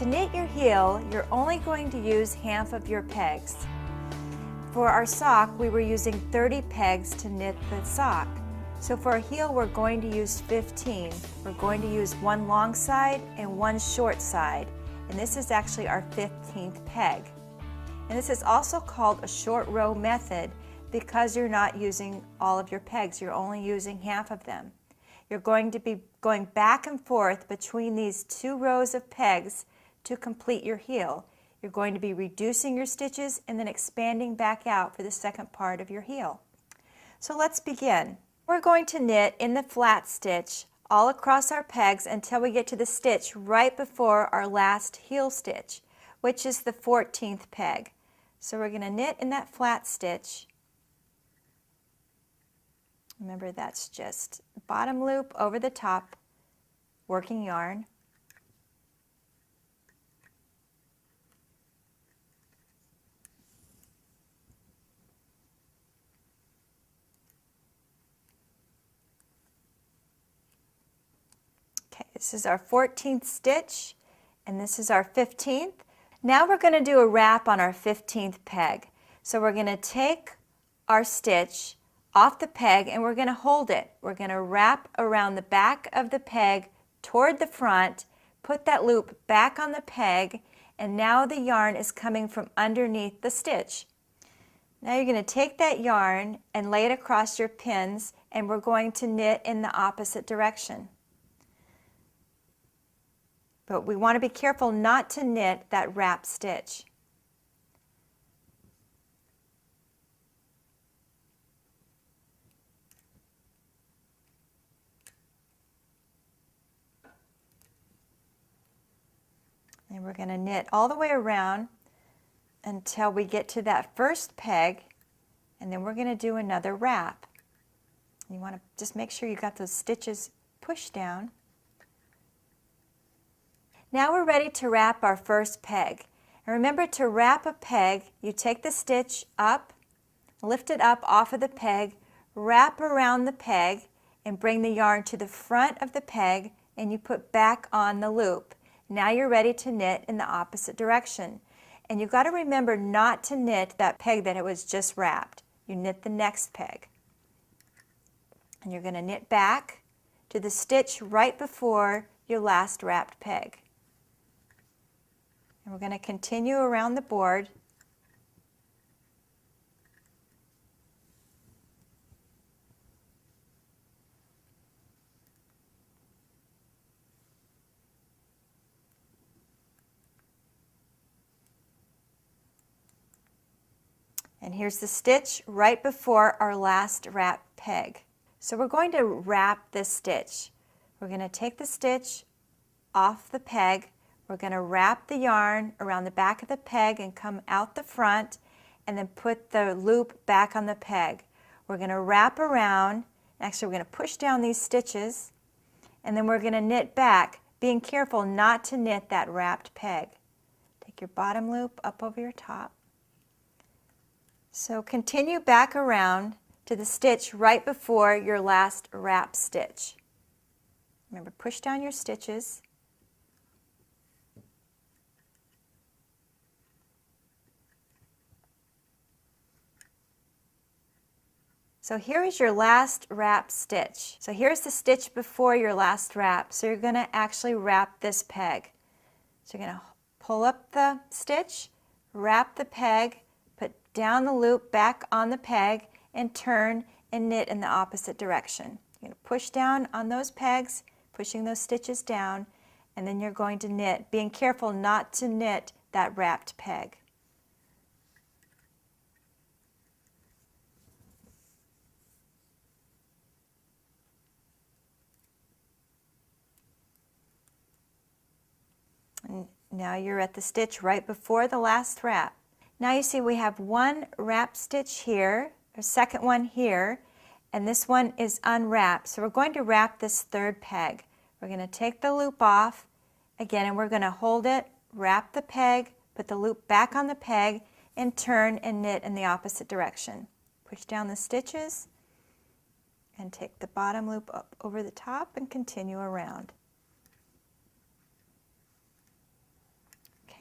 To knit your heel, you're only going to use half of your pegs. For our sock, we were using 30 pegs to knit the sock. So for our heel, we're going to use 15. We're going to use one long side and one short side. And this is actually our 15th peg. And this is also called a short row method because you're not using all of your pegs. You're only using half of them. You're going to be going back and forth between these two rows of pegs to complete your heel. You're going to be reducing your stitches and then expanding back out for the second part of your heel. So let's begin. We're going to knit in the flat stitch all across our pegs until we get to the stitch right before our last heel stitch, which is the 14th peg. So we're going to knit in that flat stitch. Remember, that's just bottom loop over the top, working yarn. Okay, this is our 14th stitch, and this is our 15th. Now we're going to do a wrap on our 15th peg. So we're going to take our stitch off the peg and we're going to hold it. We're going to wrap around the back of the peg toward the front, put that loop back on the peg, and now the yarn is coming from underneath the stitch. Now you're going to take that yarn and lay it across your pins, and we're going to knit in the opposite direction. But we want to be careful not to knit that wrap stitch. And we're going to knit all the way around until we get to that first peg, and then we're going to do another wrap. You want to just make sure you got those stitches pushed down. Now we're ready to wrap our first peg. And remember, to wrap a peg, you take the stitch up, lift it up off of the peg, wrap around the peg, and bring the yarn to the front of the peg, and you put back on the loop. Now you're ready to knit in the opposite direction. And you've got to remember not to knit that peg that it was just wrapped. You knit the next peg. And you're going to knit back to the stitch right before your last wrapped peg. And we're going to continue around the board. And here's the stitch right before our last wrap peg. So we're going to wrap this stitch. We're going to take the stitch off the peg. We're going to wrap the yarn around the back of the peg and come out the front, and then put the loop back on the peg. We're going to wrap around. Actually, we're going to push down these stitches, and then we're going to knit back, being careful not to knit that wrapped peg. Take your bottom loop up over your top. So continue back around to the stitch right before your last wrap stitch. Remember, push down your stitches. So here is your last wrap stitch. So here's the stitch before your last wrap. So you're going to actually wrap this peg. So you're going to pull up the stitch, wrap the peg, put down the loop back on the peg, and turn and knit in the opposite direction. You're going to push down on those pegs, pushing those stitches down, and then you're going to knit, being careful not to knit that wrapped peg. And now you're at the stitch right before the last wrap. Now you see we have one wrap stitch here, a second one here, and this one is unwrapped. So we're going to wrap this third peg. We're going to take the loop off again, and we're going to hold it, wrap the peg, put the loop back on the peg, and turn and knit in the opposite direction. Push down the stitches and take the bottom loop up over the top and continue around.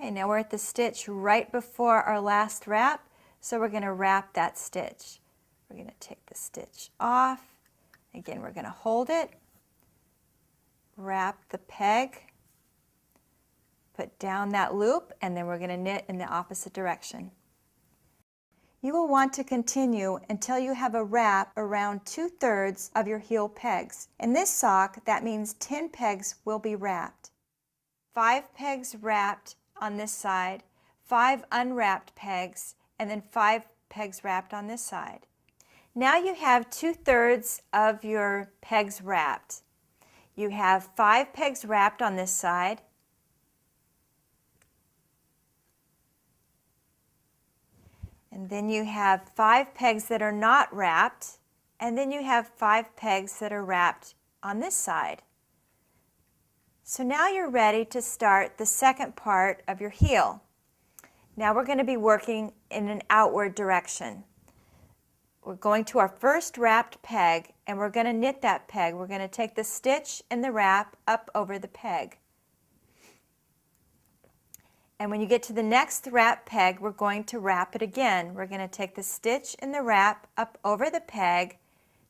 Okay, now we're at the stitch right before our last wrap, so we're going to wrap that stitch. We're going to take the stitch off. Again, we're going to hold it, wrap the peg, put down that loop, and then we're going to knit in the opposite direction. You will want to continue until you have a wrap around 2/3 of your heel pegs. In this sock, that means 10 pegs will be wrapped. 5 pegs wrapped on this side, 5 unwrapped pegs, and then 5 pegs wrapped on this side. Now you have 2/3 of your pegs wrapped. You have 5 pegs wrapped on this side, and then you have 5 pegs that are not wrapped, and then you have 5 pegs that are wrapped on this side. So now you're ready to start the second part of your heel. Now we're going to be working in an outward direction. We're going to our first wrapped peg, and we're going to knit that peg. We're going to take the stitch and the wrap up over the peg. And when you get to the next wrap peg, we're going to wrap it again. We're going to take the stitch and the wrap up over the peg,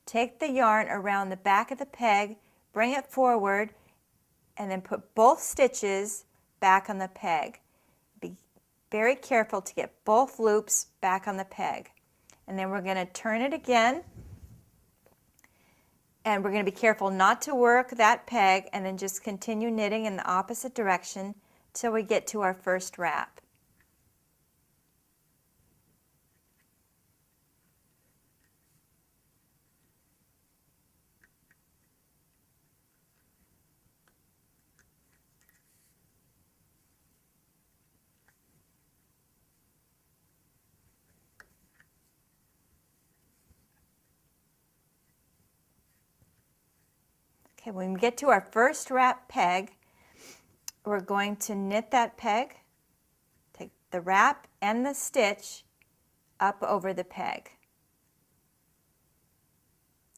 take the yarn around the back of the peg, bring it forward, and then put both stitches back on the peg. Be very careful to get both loops back on the peg. And then we're going to turn it again, and we're going to be careful not to work that peg, and then just continue knitting in the opposite direction till we get to our first wrap. Okay, when we get to our first wrap peg, we're going to knit that peg, take the wrap and the stitch up over the peg.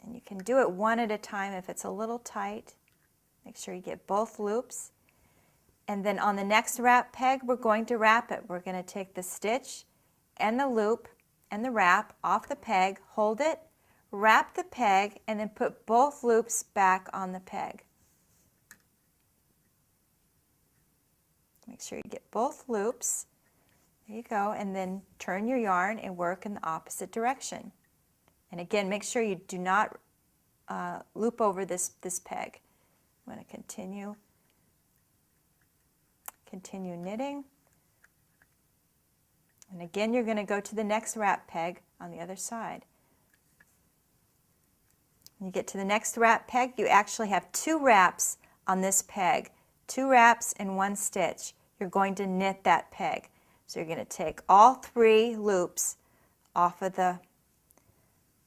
And you can do it one at a time if it's a little tight. Make sure you get both loops. And then on the next wrap peg, we're going to wrap it. We're going to take the stitch and the loop and the wrap off the peg, hold it, wrap the peg, and then put both loops back on the peg. Make sure you get both loops. There you go. And then turn your yarn and work in the opposite direction. And again, make sure you do not loop over this peg. I'm going to continue knitting. And again, you're going to go to the next wrap peg on the other side. When you get to the next wrap peg, you actually have 2 wraps on this peg. 2 wraps and 1 stitch. You're going to knit that peg. So you're going to take all 3 loops off of the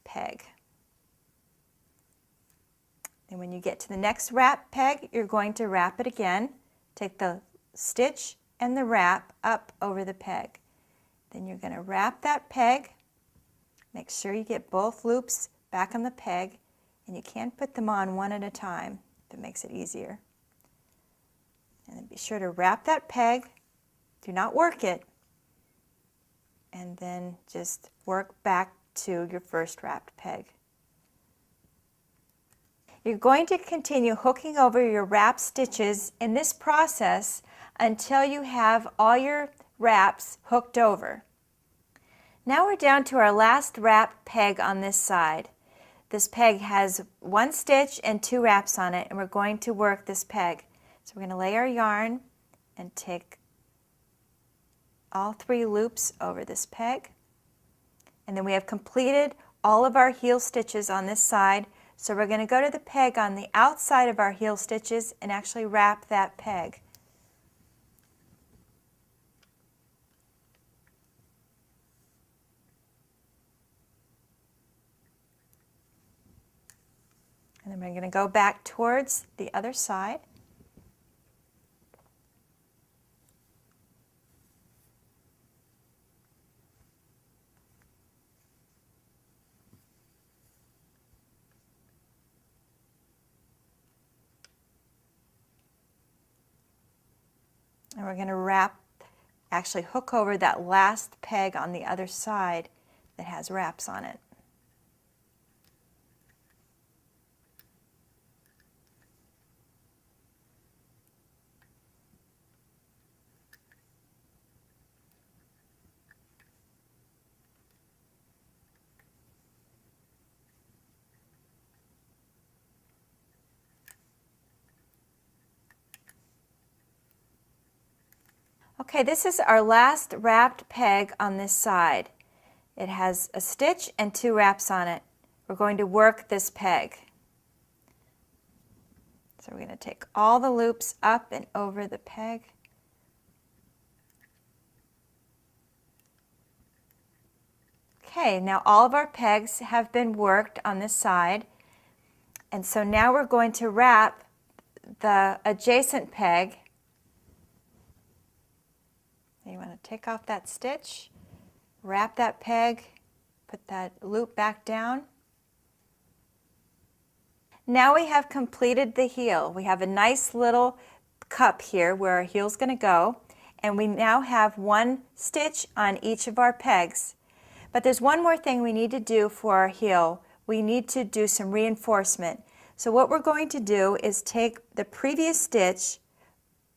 peg. And when you get to the next wrap peg, you're going to wrap it again. Take the stitch and the wrap up over the peg. Then you're going to wrap that peg. Make sure you get both loops back on the peg, and you can put them on one at a time if it makes it easier. And then be sure to wrap that peg, do not work it, and then just work back to your first wrapped peg. You're going to continue hooking over your wrap stitches in this process until you have all your wraps hooked over. Now we're down to our last wrap peg on this side. This peg has 1 stitch and 2 wraps on it, and we're going to work this peg. So we're going to lay our yarn and take all 3 loops over this peg. And then we have completed all of our heel stitches on this side. So we're going to go to the peg on the outside of our heel stitches and actually wrap that peg. And then we're going to go back towards the other side. And we're going to wrap actually hook over that last peg on the other side that has wraps on it. Okay, this is our last wrapped peg on this side. It has a stitch and 2 wraps on it. We're going to work this peg. So we're going to take all the loops up and over the peg. Okay, now all of our pegs have been worked on this side. And so now we're going to wrap the adjacent peg. You want to take off that stitch, wrap that peg, put that loop back down. Now we have completed the heel. We have a nice little cup here where our heel is going to go, and we now have 1 stitch on each of our pegs. But there's one more thing we need to do for our heel. We need to do some reinforcement. So what we're going to do is take the previous stitch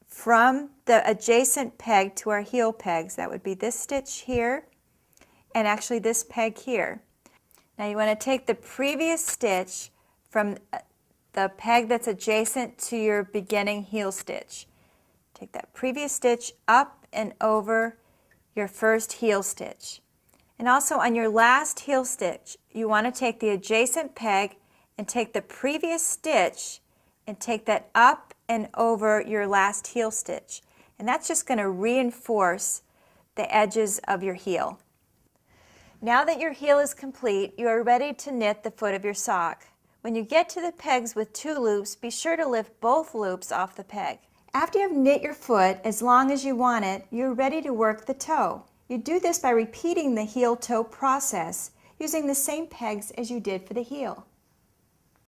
from the adjacent peg to our heel pegs. That would be this stitch here and actually this peg here. Now you want to take the previous stitch from the peg that's adjacent to your beginning heel stitch. Take that previous stitch up and over your first heel stitch. And also on your last heel stitch, you want to take the adjacent peg and take the previous stitch and take that up and over your last heel stitch. And that's just going to reinforce the edges of your heel. Now that your heel is complete, you are ready to knit the foot of your sock. When you get to the pegs with 2 loops, be sure to lift both loops off the peg. After you've knit your foot as long as you want it, you're ready to work the toe. You do this by repeating the heel-toe process using the same pegs as you did for the heel.